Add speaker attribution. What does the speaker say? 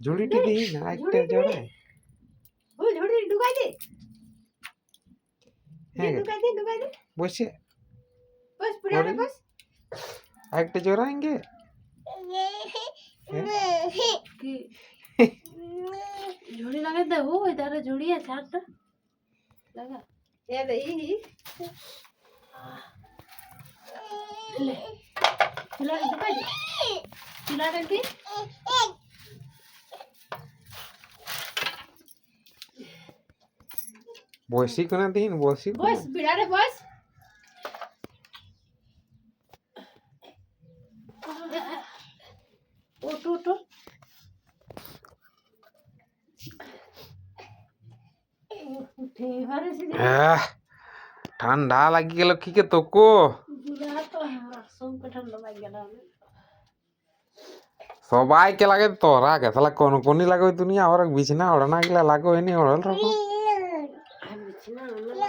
Speaker 1: ঝুড়িটি দিই না একটা জোড়ায়।
Speaker 2: ও ঝুড়ি ঢুকাই দে,
Speaker 1: হ্যাঁ
Speaker 2: ঢুকাই দে
Speaker 1: বসে
Speaker 2: বস পিড়ারে
Speaker 1: और
Speaker 2: বস।
Speaker 1: একটা জোড়াएंगे
Speaker 2: কি ঝুড়ি লাগাই দে, ওই ধারে ঝুড়ি আছে একটা লাগা এ দে ই ले पिलारे ढुकाई दे, पिलारे दे
Speaker 1: বসি কোনা দিন বসি
Speaker 2: बस पिलारे बस। उठ उठ उठ उठे हरे से
Speaker 1: ঠান্ডা লাগি গেল কি কে তোকো
Speaker 2: बुला तो है सब को ठंडा लग गया ना।
Speaker 1: সবাইকে লাগে তোরা কে তাহলে কোন কোনি লাগে দুনিয়া আর বিছনা ওড়না গিলা লাগো এনি ওড়ল রকম
Speaker 2: हम बिछना ना